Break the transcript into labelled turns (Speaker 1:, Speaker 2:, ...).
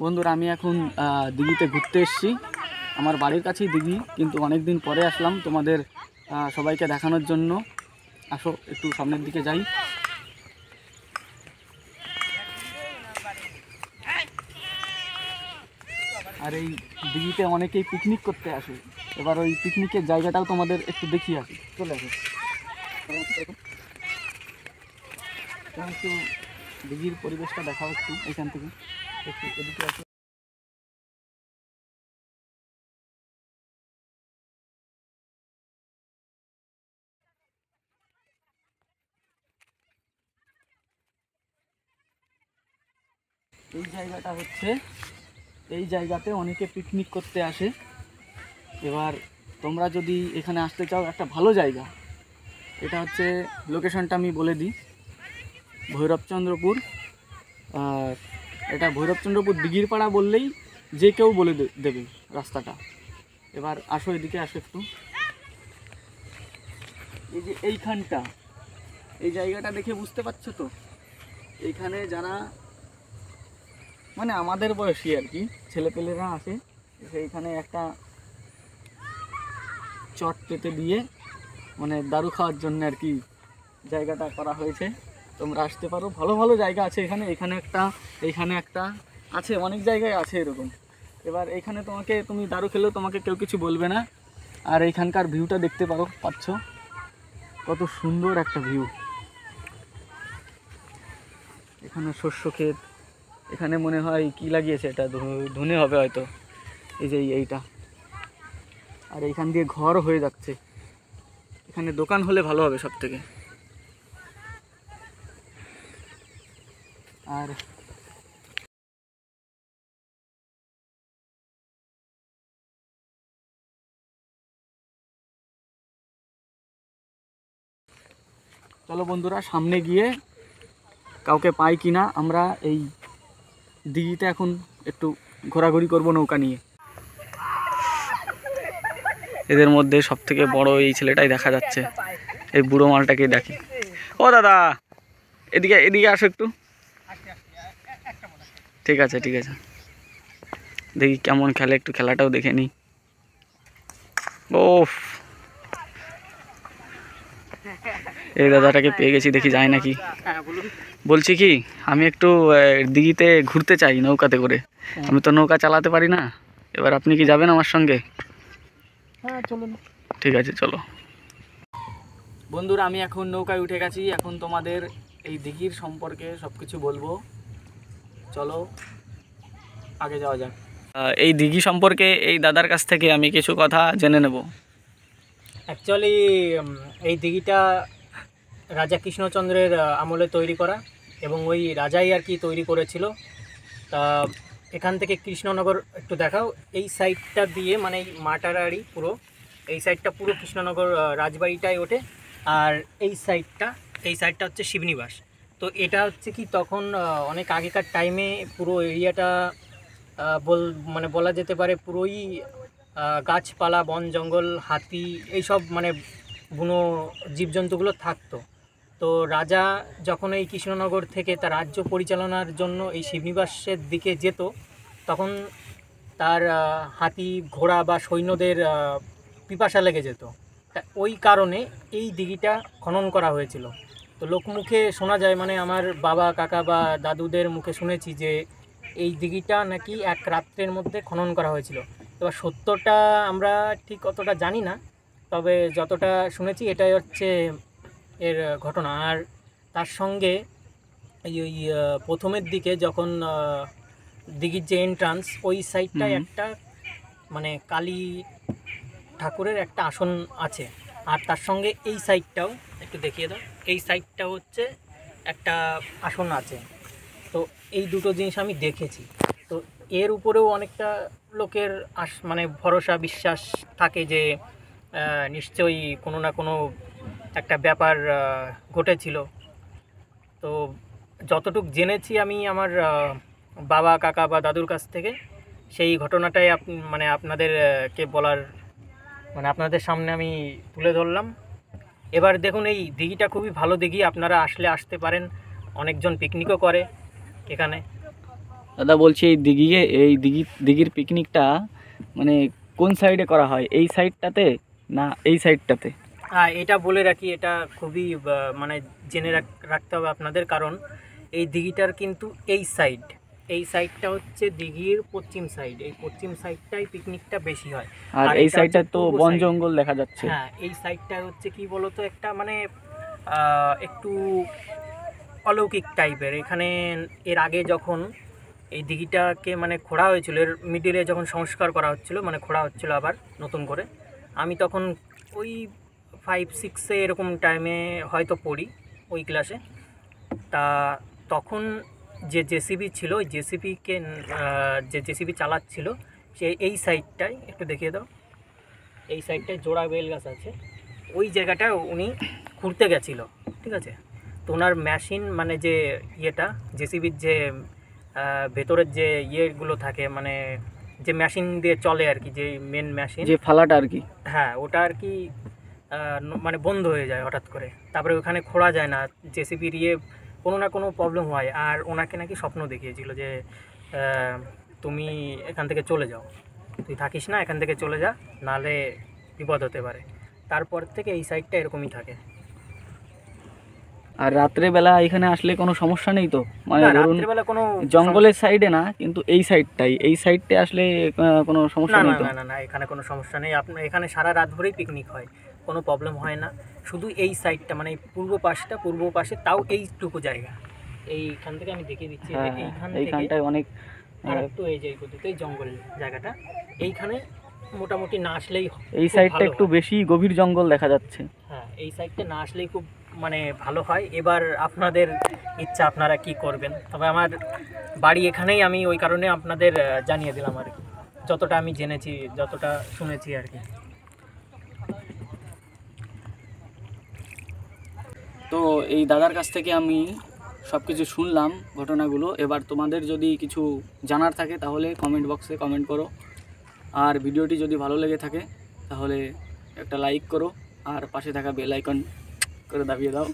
Speaker 1: বন্ধুরা আমি এখন দিঘিতে ঘুরতে এসেছি। আমার বাড়ির কাছেই দিঘি, কিন্তু অনেক দিন পরে আসলাম তোমাদের সবাইকে দেখানোর জন্য। আসো একটু সামনের দিকে যাই। আর এই দিঘিতে অনেকেই পিকনিক করতে আসে। এবার ওই পিকনিকের জায়গাটাও তোমাদের একটু দেখিয়ে আসি, চলে আসো। একটু দিঘির পরিবেশটা দেখাও একটু এখান থেকে, একটু এদিকে আসো। এই জায়গাতে অনেকে পিকনিক করতে আসে। এবার তোমরা যদি এখানে আসতে চাও, একটা ভালো জায়গা। এটা হচ্ছে লোকেশনটা আমি বলে দিই, ভৈরবচন্দ্রপুর। আর এটা ভৈরবচন্দ্রপুর দিঘির পাড়া বললেই যে কেউ বলে দেবে রাস্তাটা। এবার আসো, এদিকে আসো একটু। এই যে এইখানটা, এই জায়গাটা দেখে বুঝতে পারছো তো, এইখানে যারা মানে আমাদের বয়সী আর কি ছেলেপেলেরা আসে, সেইখানে একটা চট পেতে দিয়ে মানে দারু খাওয়ার জন্য আর কি জায়গাটা করা হয়েছে। তোমরা আসতে পারো, ভালো ভালো জায়গা আছে এখানে। এইখানে একটা আছে, অনেক জায়গায় আছে এরকম। এবার এখানে তুমি দারু খেলেও তোমাকে কেউ কিছু বলবে না। আর এইখানকার ভিউটা দেখতে পাচ্ছ, কত সুন্দর একটা ভিউ। এখানে শস্য ক্ষেত, এখানে মনে হয় কি লাগিয়েছে, এটা ধনে হবে হয়তো। এই যে এইটা, আর এইখান দিয়ে ঘর হয়ে যাচ্ছে। এখানে দোকান হলে ভালো হবে সব থেকে। আর চলো বন্ধুরা, সামনে গিয়ে কাউকে পাই কিনা আমরা এই দিঘিতে এখন একটু ঘোরাঘুরি করব নৌকা নিয়ে। এদের মধ্যে সব থেকে বড় এই ছেলেটাই দেখা যাচ্ছে, এই বুড়ো মালটাকে দেখি। ও দাদা, এদিকে এদিকে আসো একটু। ঠিক আছে ঠিক আছে, দেখি কেমন খেলে, একটু খেলাটাও দেখে নিই। ওফ, এই দাদাটাকে পেয়ে গেছি, দেখি যায় নাকি। বলছি কি, আমি একটু দিঘিতে ঘুরতে চাই নৌকাতে করে। আমি তো নৌকা চালাতে পারি না। এবার আপনি কি যাবেন আমার সঙ্গে? হ্যাঁ চলুন। ঠিক আছে চলো বন্ধুরা, আমি এখন নৌকায় উঠে গেছি। এখন তোমাদের এই দিঘির সম্পর্কে সব কিছু বলবো। চলো আগে যাওয়া যাক। এই দিঘি সম্পর্কে এই দাদার কাছ থেকে আমি কিছু কথা জেনে নেব।
Speaker 2: অ্যাকচুয়ালি এই দিঘিটা রাজা কৃষ্ণচন্দ্রের আমলে তৈরি করা, এবং ওই রাজাই আর কি তৈরি করেছিল। তা এখান থেকে কৃষ্ণনগর একটু দেখাও। এই সাইডটা দিয়ে মানে এই মাটারারি পুরো, এই সাইডটা পুরো কৃষ্ণনগর রাজবাড়িটাই ওঠে। আর এই সাইডটা হচ্ছে শিবনিবাস। তো এটা হচ্ছে কি তখন অনেক আগেকার টাইমে পুরো এরিয়াটা মানে বলা যেতে পারে পুরোই গাছপালা, বন জঙ্গল, হাতি, এইসব মানে বুনো জীবজন্তুগুলো থাকতো। তো রাজা যখন এই কৃষ্ণনগর থেকে তার রাজ্য পরিচালনার জন্য এই শিবনিবাসের দিকে যেত, তখন তার হাতি, ঘোড়া বা সৈন্যদের পিপাসা লেগে যেত। তা ওই কারণে এই দিঘিটা খনন করা হয়েছিল। তো লোকমুখে শোনা যায়, মানে আমার বাবা, কাকা বা দাদুদের মুখে শুনেছি যে এই দিঘিটা নাকি এক রাত্রের মধ্যে খনন করা হয়েছিল। এবার সত্যটা আমরা ঠিক অতটা জানি না, তবে যতটা শুনেছি এটাই হচ্ছে এর ঘটনা। আর তার সঙ্গে ওই প্রথমের দিকে যখন দিঘির যে এন্ট্রান্স, ওই সাইডটায় একটা মানে কালী ঠাকুরের একটা আসন আছে। আর তার সঙ্গে এই সাইডটাও একটু দেখিয়ে দাও, এই সাইডটা হচ্ছে একটা আসন আছে। তো এই দুটো জিনিস আমি দেখেছি। তো এর উপরেও অনেকটা লোকের মানে ভরসা, বিশ্বাস থাকে যে নিশ্চয়ই কোনো না কোনো একটা ব্যাপার ঘটেছিল। তো যতটুকু জেনেছি আমি আমার বাবা, কাকা বা দাদুর কাছ থেকে, সেই ঘটনাটাই মানে আপনাদেরকে বলার, মানে আপনাদের সামনে আমি তুলে ধরলাম। এবার দেখুন, এই দিঘিটা খুবই ভালো দিঘি, আপনারা আসলে আসতে পারেন। অনেকজন পিকনিকও করে এখানে।
Speaker 1: দাদা বলছি এই দিঘির পিকনিকটা মানে কোন সাইডে করা হয়, এই সাইডটাতে না এই সাইডটাতে?
Speaker 2: হ্যাঁ, এটা বলে রাখি, এটা খুবই মানে জেনে রাখতে হবে আপনাদের, কারণ এই দিঘিটার কিন্তু এই সাইডটা হচ্ছে দিঘির পশ্চিম সাইড, এই পশ্চিম সাইডটাই পিকনিকটা বেশি হয়।
Speaker 1: আর এই
Speaker 2: এটা
Speaker 1: সাইডটা
Speaker 2: হচ্ছে
Speaker 1: তো
Speaker 2: পূর্ব
Speaker 1: বন
Speaker 2: side।
Speaker 1: জঙ্গল দেখা যাচ্ছে।
Speaker 2: হ্যাঁ, এই সাইডটা হচ্ছে কি বলতো, একটা মানে একটু অলৌকিক টাইপের। এখানে এর আগে যখন এই দিঘিটাকে মানে খোঁড়া হয়েছিল, এর মিডিলে যখন সংস্কার করা হচ্ছিল, মানে খোঁড়া হচ্ছিল আবার নতুন করে, আমি তখন ওই 5-6 এরকম টাইমে হয়তো পড়ি, ওই ক্লাসে। তা তখন যে জেসিবি ছিল, ওই জেসিবিকে যে জেসিবি চালাচ্ছিল, সে এই সাইডটায় একটু দেখিয়ে দাও, এই সাইডটায় জোড়া বেল গাছ আছে, ওই জায়গাটা উনি খুঁড়তে গেছিলো, ঠিক আছে। তো ওনার মেশিন মানে যে ইয়েটা জেসিবির যে ভেতরের যে ইয়েগুলো থাকে, মানে যে মেশিন দিয়ে চলে আর কি, যে মেন মেশিন,
Speaker 1: যে ফালাটা আর কি,
Speaker 2: হ্যাঁ ওটা আর কি মানে বন্ধ হয়ে যায় হঠাৎ করে। তারপরে ওখানে খোঁড়া যায় না, জেসিবির ইয়ে কোনো না কোনো প্রবলেম হয়। আর ওনাকে নাকি স্বপ্ন দেখিয়েছিল যে তুমি এখান থেকে চলে যাও, তুই থাকিস না, এখান থেকে চলে যা, নাহলে বিপদ হতে পারে। তারপর থেকে এই সাইডটা এরকমই থাকে।
Speaker 1: আর রাত্রে বেলা এখানে আসলে কোনো সমস্যা নেই তো? মানে
Speaker 2: না,
Speaker 1: ধরুন
Speaker 2: রাত্রিবেলা কোনো
Speaker 1: জঙ্গলের সাইডে না, কিন্তু এই সাইডটা আসলে কোনো সমস্যা
Speaker 2: না
Speaker 1: নেই
Speaker 2: না
Speaker 1: তো?
Speaker 2: না না না, এখানে কোনো সমস্যা নেই। আপনার এখানে সারা রাত ভরেই পিকনিক হয়, কোনো প্রবলেম হয় না। শুধু এই সাইডটা মানে এই পূর্ব পাশে তাও এইটুকু জায়গা, এইখান থেকে আমি দেখিয়ে দিচ্ছি,
Speaker 1: হ্যাঁ,
Speaker 2: এইখান থেকে
Speaker 1: এইখানটায় অনেক
Speaker 2: আর একটু এই যে এই জঙ্গল জায়গাটা, এইখানে মোটামুটি না আসলেই
Speaker 1: এই
Speaker 2: খুব
Speaker 1: সাইডটা
Speaker 2: ভালো
Speaker 1: একটু
Speaker 2: হয়।
Speaker 1: বেশি গভীর জঙ্গল দেখা যাচ্ছে।
Speaker 2: হ্যাঁ, এই সাইডটা না আসলেই খুব মানে ভালো হয়। এবার আপনাদের ইচ্ছা, আপনারা কি করবেন। তবে আমার বাড়ি এখানেই, আমি ওই কারণে আপনাদের জানিয়ে দিলাম আর কি, যতটা আমি জেনেছি, যতটা শুনেছি আর কি।
Speaker 1: তো এই দাদার কাছ থেকে আমি সব কিছু শুনলাম ঘটনাগুলো। এবার তোমাদের যদি কিছু জানার থাকে তাহলে কমেন্ট বক্সে কমেন্ট করো, আর ভিডিওটি যদি ভালো লেগে থাকে তাহলে একটা লাইক করো, আর পাশে থাকা বেল আইকন করে দাবিয়ে দাও।